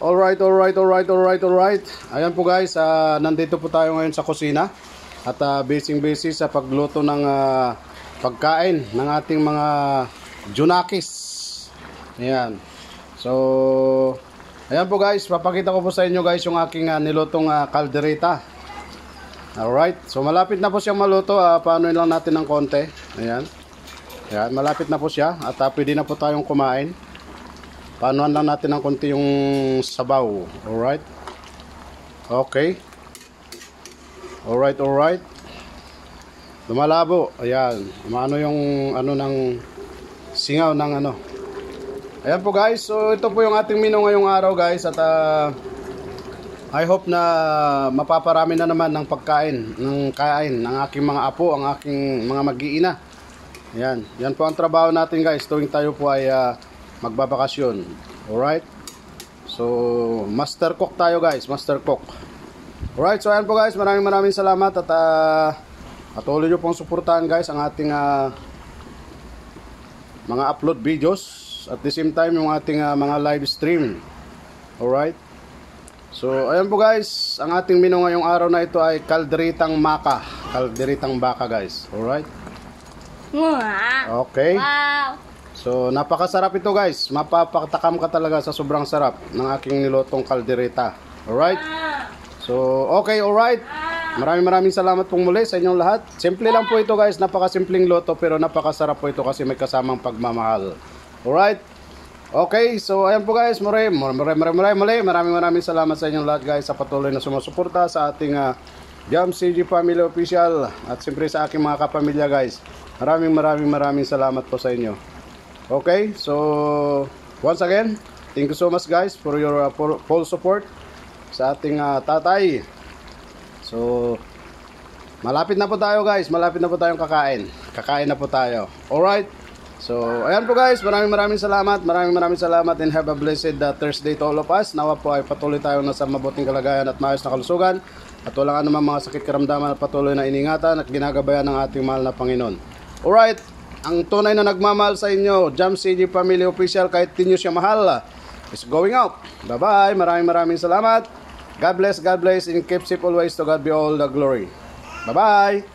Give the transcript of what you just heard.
Alright. Ayan po guys, nandito po tayo ngayon sa kusina. At busy sa pagluto ng pagkain ng ating mga junakis. Ayan. So, ayan po guys, papakita ko po sa inyo guys yung aking nilutong kaldereta. Alright, so malapit na po siyang maluto. Paano lang natin ng konti. Ayan. Ayan, malapit na po siya. At pwede na po tayong kumain. Paanoan lang natin ng konti yung sabaw. Alright. Okay. Alright. Lumalabo. Ayan. Ano yung ng singaw ng ano. Ayan po guys. So ito po yung ating menu ngayong araw guys. At I hope na mapaparami na naman ng pagkain, ng kain ng aking mga apo, ang aking mga mag-iina. Ayan. Yan po ang trabaho natin guys. Tuwing tayo po ay magbabakasyon. Alright. So master cook tayo guys. Master cook. Alright. So ayan po guys. Maraming salamat. At patuloy nyo pong suportahan guys ang ating mga upload videos. At the same time yung ating mga live stream. Alright. So ayan po guys. Ang ating menu ngayong araw na ito ay kalderetang maka. Kalderetang baka guys. Alright. Okay. Wow. So napakasarap ito guys. Mapapatakam ka talaga sa sobrang sarap ng aking nilotong kaldereta. Alright. So okay, alright. Maraming salamat pong muli sa inyong lahat. Simple lang po ito guys. Napakasimpleng loto pero napakasarap po ito kasi may kasamang pagmamahal. Alright. Okay, so ayan po guys. Maraming salamat sa inyong lahat guys sa patuloy na sumusuporta sa ating Jam CG Family Official at siyempre sa aking mga kapamilya guys. Maraming salamat po sa inyo. Okay, so once again, thank you so much guys for your full support sa ating tatay. So malapit na po tayo guys, malapit na po tayong kakain. Kakain na po tayo. Alright. So ayan po guys, maraming salamat. Maraming salamat and have a blessed Thursday to all of us. Nawa po ay patuloy tayo nasa mabuting kalagayan at maayos na kalusugan. At wala anumang mga sakit karamdaman at patuloy na iningatan at ginagabayan ng ating mahal na Panginoon. Alright. Ang tunay na nagmamahal sa inyo, Jam CG Family Official, kahit di nyo siya mahal, is going out. Bye-bye. Maraming salamat. God bless, and keep safe always. To God be all the glory. Bye-bye.